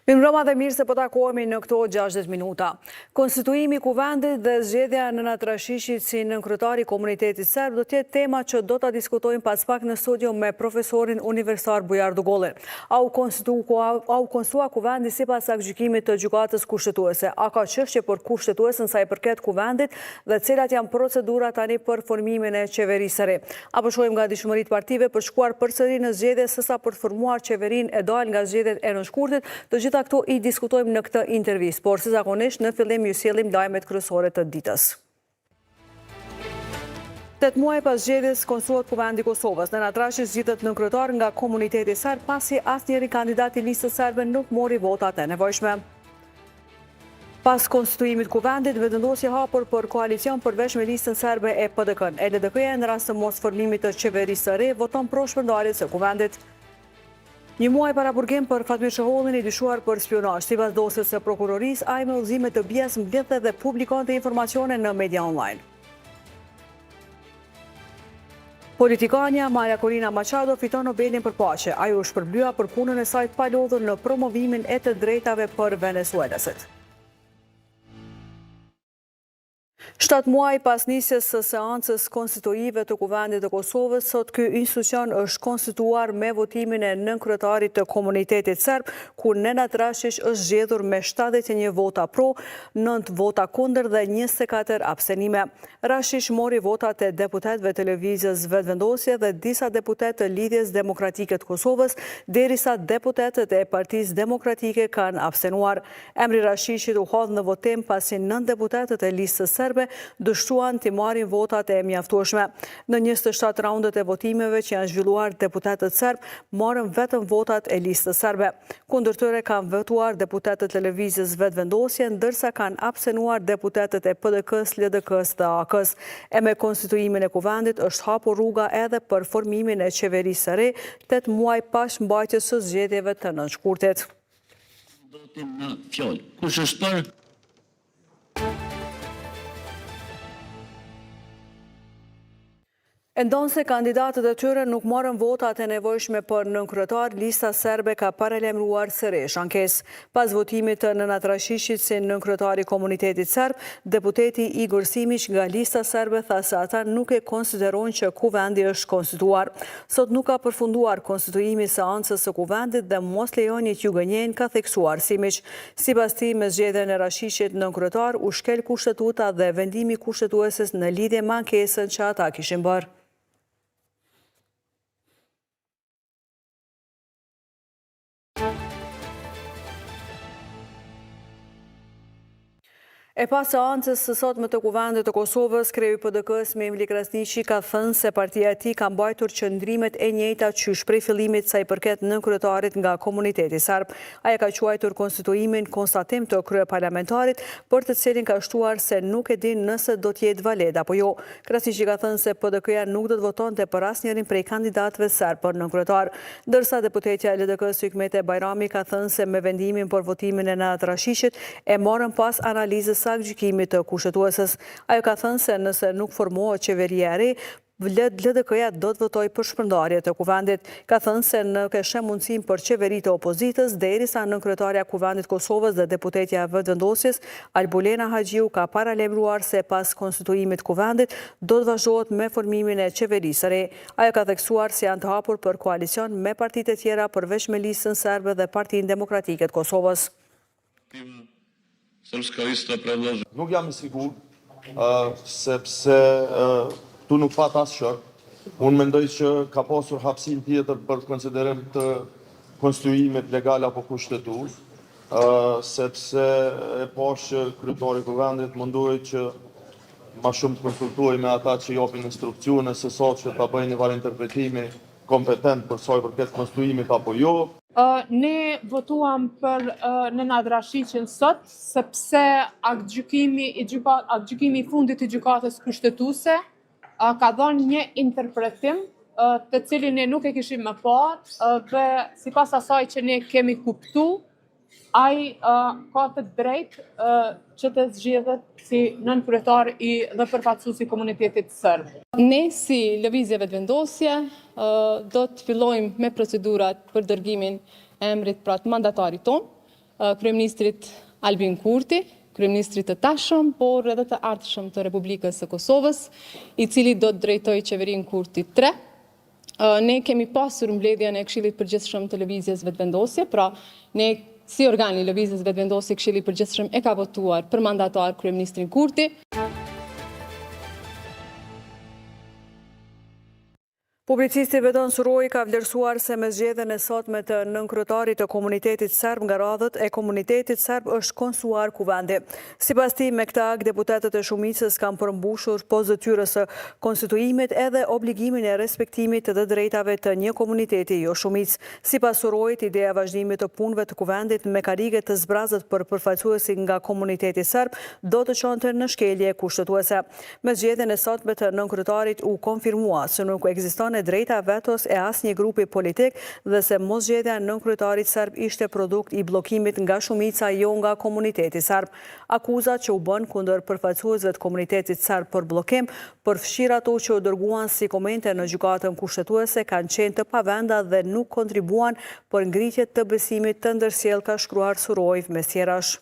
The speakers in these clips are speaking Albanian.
Mirëmbrëma dhe mirë se po takohemi në këto 60 minuta. Konstituimi i Kuvendit dhe zgjedhja në Nenad Rashishit si nënkryetari i komunitetit serb do të jetë tema që do ta diskutojmë pas pak në studio me profesorin universitar Bujar Dugollin. A u konstitua Kuvendi sipas aktgjykimit të gjykatës kushtetuese? A ka çështje për kushtetuesen sa i përket Kuvendit dhe cilat janë procedurat tani për formimin e qeverisë së re? Apo shohim nga dishmëritë partive për shkuar përsëri në zgjedhje sesa për të formuar qeverinë e dal nga zgjedhjet e nënshkurtit? Të gjitha këto i diskutojmë në këtë intervistë, por si zakonisht në fillim ju sjellim lajmet kryesore të ditës. 8 muaj pas zgjedhjes konstruohet Kuvendi i Kosovës. Nenad Rashić zgjitet nënkryetar nga komuniteti serb pasi asnjëri kandidat i listës serbe nuk mori votat e nevojshme. Pas konstituimit Kuvendit, vetëvendosje hapur për koalicion përveç me listën serbe e PDK-n. LDK-ja në rast të mos formimit të qeverisë së re voton për shpërndarjen së Kuvendit. Një muaj para burgim për Fatmir Shohollin i dyshuar për spionazh. Sipas dosjes së prokurorisë, ai me udhëzime të bies mbledhte dhe publikonte informacione në media online. Politikania Maria Corina Machado fiton Nobelin për paqe. Ajo u shpërblya për punën e saj të palodhur në promovimin e të drejtave për venezuelasit. 7 muaj pas nisjes së seancës konstituive të Kuvendit të Kosovës, sot ky institucion është konstituar me votimin e nënkryetarit të komunitetit serb, ku Nenad Rashić është zgjedhur me 71 vota pro, 9 vota kundër dhe 24 abstenime. Rashić mori votat e deputetëve të lëvizjes vetëvendosje dhe disa deputetë të Lidhjes Demokratike të Kosovës, derisa deputetët e Partisë Demokratike kanë abstenuar. Emri Rashićit u hodh në votim pasi 9 deputetët e listës serbe dështuan të marrin votat e mjaftueshme. Në 27 raundet e votimeve që janë zhvilluar, deputetët serb marrën vetëm votat e listës serbe. Kundër tyre kanë votuar deputetët e lëvizjes vetëvendosje, ndërsa kanë abstenuar deputetët e PDK-s, LDK-s dhe AK-s. E me konstituimin e Kuvendit është hapur rruga edhe për formimin e qeverisë së re, 8 muaj pas mbajtjes së zgjedhjeve të nënshkurtit. Kush është për? Ndonse kandidatët e tyre nuk morën votat e nevojshme për nënkryetar, lista serbe ka paralajmëruar sërish ankesë. Pas votimit të Nenad Rashishit si nënkryetari i komunitetit serb, deputeti Igor Simić nga lista serbe tha se ata nuk e konsiderojnë që Kuvendi është konstituar. Sot nuk ka përfunduar konstituimi i seancës së Kuvendit dhe mos lejoni t'ju gënjejnë, ka theksuar Simić. Sipas tij, me zgjedhjen e Rashishit nënkryetar u shkel kushtetuta dhe vendimi kushtetueses në lidhje me ankesën që ata kishin bërë. E pas seancës së sotme të Kuvendit të Kosovës, kreu i PDK-s Memli Krasniqi ka thënë se partia e tij ka mbajtur qëndrimet e njëjta qysh prej fillimit sa i përket nënkryetarit nga komuniteti serb. Ai ka quajtur konstituimin konstatim të kryeparlamentarit, për të cilin ka shtuar se nuk e din nëse do të jetë valid apo jo. Krasniqi ka thënë se PDK-ja nuk do të votonte për asnjërin prej kandidatëve serb për nënkryetar, ndërsa deputetja e LDK-s Hykmete Bajrami ka thënë se me vendimin për votimin e Nenad Rashishit e morën pas analizës aktgjykimit të kushtetueses. Ajo ka thënë se nëse nuk formohet qeveria e re, LDK-ja do të votojë për shpërndarje të Kuvendit. Ka thënë se nuk e sheh mundësinë për qeveri të opozitës, derisa nënkryetaria e Kuvendit të Kosovës dhe deputetja e vetëvendosjes Albulena Haxhiu ka paralajmëruar se pas konstituimit të Kuvendit do të vazhdohet me formimin e qeverisë së re. Ajo ka theksuar se janë të hapur për koalicion me partitë e tjera përveç me listën serbe dhe Partinë Demokratike të Kosovës. Nuk jam i sigurt, sepse tu nuk pat asë shërë. Unë mendoj që ka pasur hapësin tjetër për konsiderim të konstituimit legal apo kushtetues, sepse e pash që kryetari i Kuvendit munduhet që ma shumë të konsultuoj me ata që japin instruksione se sa që ta bëjnë një var interpretimi kompetent për sa i përket konstituimit apo jo. Ne votuam për Nenad Rashicin sot, sepse aktgjykimi i fundit i gjykatës kushtetuese ka dhënë një interpretim të cilin ne nuk e kishim më parë dhe sipas asaj që ne kemi kuptuar, ai ka të drejtë që të zgjedhet si nënkryetar dhe përfaqësues i komunitetit serb. Ne si lëvizje vetëvendosje do të fillojmë me procedurat për dërgimin e emrit pra të mandatarit tonë. Kryeministrit Albin Kurti, Kryeministrit të tashëm, por edhe të ardhshëm të Republikës së Kosovës, i cili do të drejtojë qeverinë Kurti 3. Ne kemi pasur mbledhjen e Këshillit Përgjithshëm të Lëvizjes Vetëvendosje, pra ne si organi i Lëvizjes Vetëvendosje, Këshilli i Përgjithshëm e ka votuar për mandatar Kryeministrin Kurti. Publicisti Vedon Suroi ka vlerësuar se me zgjedhjen e sotme të nënkryetarit të komunitetit serb nga radhët e komunitetit serb është konstruar kuvendi. Sipas tij, me këtë akt deputetët e shumicës kanë përmbushur post detyrës së konstituimit edhe obligimin e respektimit të drejtave të një komuniteti jo shumicë. Sipas Suroit, ideja e vazhdimit të punëve të kuvendit mekanike të zbrazët për përfaqësuesin nga komuniteti serb do të çonte në shkelje kushtetuese. Me zgjedhjen e sotme të nënkryetarit u konfirmua se nuk ekziston drejta vetos e asnjë grupi politik dhe se moszgjedhja e nënkryetarit serb ishte produkt i bllokimit nga shumica jo nga komuniteti serb. Akuzat që u bën kundër përfaqësuesve të komunitetit serb për bllokim, përfshir ato që u dërguan si komente në gjykatën kushtetuese, kanë qenë të pavenda dhe nuk kontribuan për ngritje të besimit të ndërsjellë, ka shkruar Suroi mes tjerash.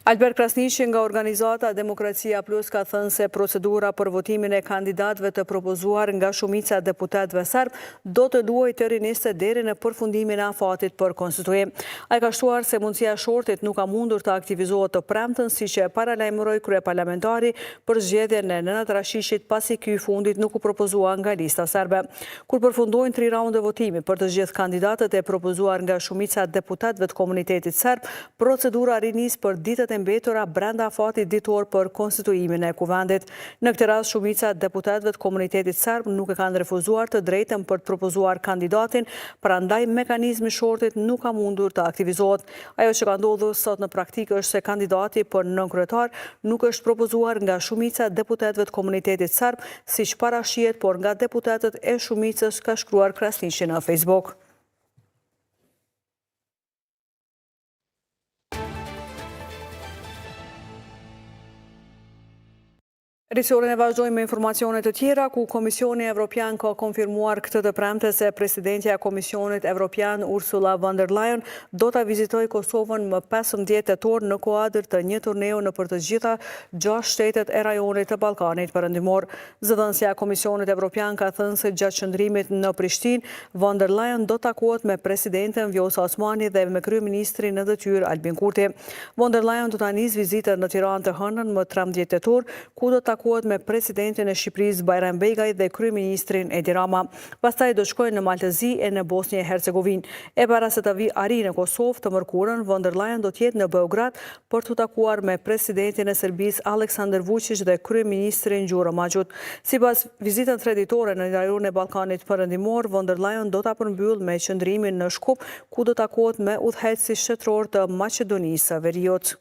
Albert Krasniqi nga organizata Demokracia Plus ka thënë se procedura për votimin e kandidatëve të propozuar nga shumica e deputetëve serb do të luajë të riniste deri në përfundimin e afatit për konstituim. Ai ka shtuar se mundësia e shortit nuk ka mundur të aktivizohet të premten, siç e paralajmëroi kryeparlamentari për zgjedhjen e Nenad Rashishit pasi ky fundit nuk u propozua nga lista serbe. Kur përfundojnë 3 raunde votimi për të gjithë kandidatët e propozuar nga shumica e deputetëve të komunitetit serb, procedura rinis për ditët e mbetura brenda afatit ditor për konstituimin e kuvendit. Në këtë rast, shumica e deputetëve të komunitetit serb nuk e kanë refuzuar të drejtën për të propozuar kandidatin, prandaj mekanizmi shortit nuk ka mundur të aktivizohet. Ajo që ka ndodhur sot në praktikë është se kandidati për nënkryetar nuk është propozuar nga shumica e deputetëve të komunitetit serb, siç parashihet, por nga deputetët e shumicës, ka shkruar Krasniqi në Facebook. Edicionin e vazhdojmë me informacionet të tjera, ku Komisioni Evropian ka konfirmuar këtë të premte se presidentja e Komisionit Evropian Ursula von der Leyen do ta vizitojë Kosovën më 15 tetor në kuadër të një turneu nëpër të gjitha 6 shtetet e rajonit të Ballkanit Perëndimor. Zëdhënësja e Komisionit Evropian ka thënë se gjatë qëndrimit në Prishtinë, von der Leyen do takohet me presidenten Vjosa Osmani dhe me kryeministrin në detyrë Albin Kurti. Von der Leyen do ta nisë vizitën në Tiranë të hënën më 13 tetor, ku do takohet me presidentin e Shqipërisë Bajram Begaj dhe kryeministrin Edi Rama. Pastaj do shkojnë në Maltëzi e në Bosnjë e Hercegovinë. E para se të arrijë në Kosovë të mërkurën, von der Leyen do të jetë në Beograd për të takuar me presidentin e Serbisë Aleksandar Vučić dhe kryeministrin Gjuro Maxhut. Sipas vizitën traditore në rajonin e Ballkanit Perëndimor, von der Leyen do ta përmbyll me qëndrimin në Shkup, ku do takohet me udhëheqësi shtetror të Maqedonisë së Veriut.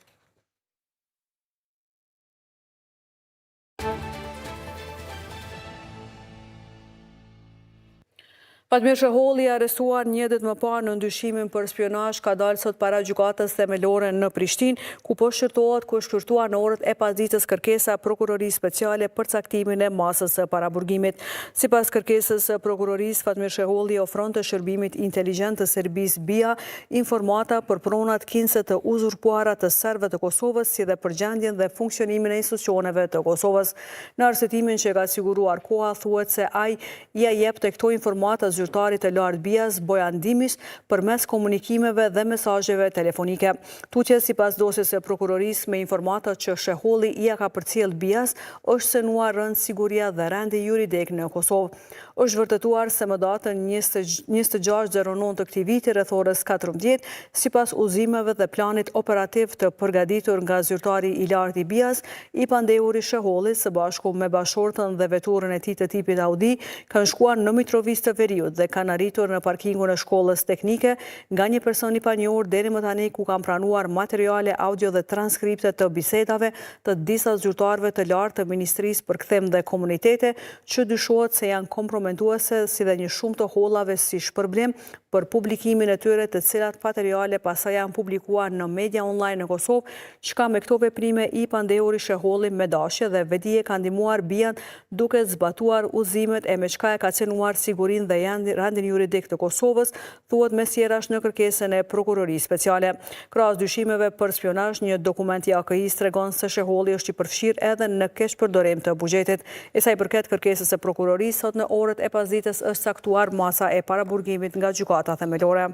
Fatmir Sheholli, arrestuar një ditë më parë në ndyshimin për spionazh, ka dalë sot para gjykatës themelore në Prishtinë, ku po shkërtohet ku është shkërtuar në orët e pasdites kërkesa prokurorisë speciale për caktimin e masës së paraburgimit. Sipas kërkesës së prokurorisë, Fatmir Sheholli ofronte shërbimit inteligjent të Serbisë BIA informata për pronat kinse të uzurpuara të serbëve të Kosovës, si dhe për gjendjen dhe funksionimin e institucioneve të Kosovës. Në arsëtimin që ka siguruar koha, thuhet se ai ia jepte këto informata zyrtarit të lartë BIA-s Bojan Dimish përmes komunikimeve dhe mesazheve telefonike. Tutje sipas dosjes së prokurorisë me informata që Sheholli ia ka përcjell BIA-s, është synuar rënd siguria dhe rendi juridik në Kosovë. Është vërtetuar se më datën 26/09 të këtij viti rreth orës 14, sipas udhëzimeve dhe planit operativ të përgatitur nga zyrtari i lartë i BIA-s, i pandehuri Sheholli së bashku me bashortën dhe veturën e tij të tipit Audi kanë shkuar në Mitrovicë të Veriut minut dhe kanë arritur në parkingun e shkollës teknike nga një person i panjohur deri më tani ku kanë pranuar materiale audio dhe transkripte të bisedave të disa zyrtarëve të lartë të Ministrisë për Kthim dhe Komunitete që dyshohet se janë komprometuese si dhe një shumë të hollave si shpërblim për publikimin e tyre të cilat materiale pasaj janë publikuar në media online në Kosovë, çka me këto veprime i pandehuri sheholli me dashje dhe vedije ka ndihmuar bijan duke zbatuar udhëzimet e me çka e ka cenuar sigurinë dhe rendin juridik të Kosovës, thuhet me sjerash në kërkesën e prokurorisë speciale. Krahas dyshimeve për spionazh, një dokument i AKI-s tregon se sheholli është i përfshirë edhe në keqpërdorim të buxhetit. E sa i përket kërkesës së prokurorisë, sot në orët e pasdites është caktuar masa e paraburgimit nga gjykata themelore.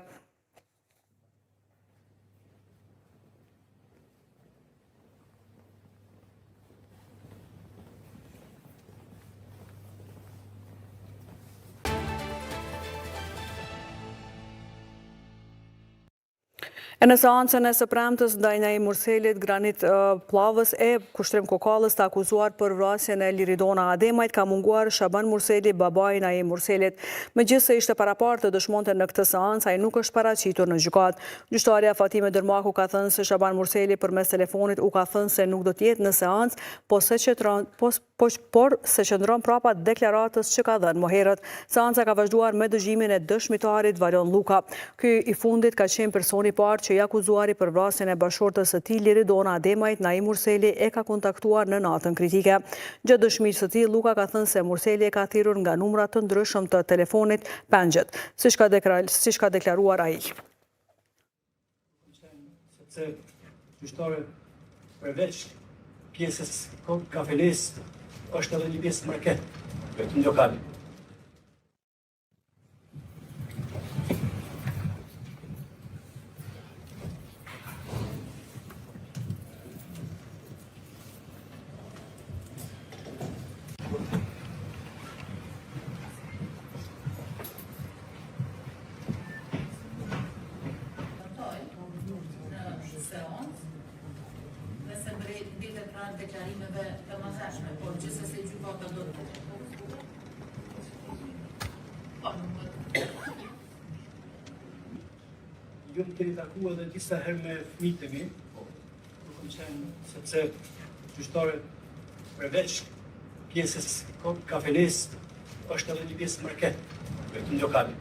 E në seancën e së premtës ndaj Naim Murselit, Granit Plavës e Kushtrim Kokallës të akuzuar për vrasjen e Liridona Ademajt ka munguar Shaban Murseli, babai Naim Murselit. Megjithëse ishte parapartë të dëshmonte në këtë seancë, ai nuk është paraqitur në gjykatë. Gjyqtarja Fatime Dërmaku ka thënë se Shaban Murseli përmes telefonit u ka thënë se nuk do të jetë në seancë, por se qëndron prapa deklaratës që ka dhënë më herët. Seanca ka vazhduar me dëgjimin e dëshmitarit Valon Luka. Ky i fundit ka qenë personi i parë që i akuzuari për vrasjen e bashortës së tij Liridona Ademajt, Naim Murseli e ka kontaktuar në natën kritike. Gjatë dëshmisë së tij, Luka ka thënë se Murseli e ka thirrur nga numra të ndryshëm të telefonit pengjet, siç ka deklaruar ai. Sepse gjyqtare përveç pjesës kafeles është edhe një pjesë market vetëm lokale. Nëse mbetet pranë deklarimeve të mëzashme, por gjithsesi gjykata do të Ju më keni taku edhe disa herë me fëmijët e mi, nuk më qenë sepse gjyqtare përveç pjesës kafeles është edhe një pjesë market vetëm lokale.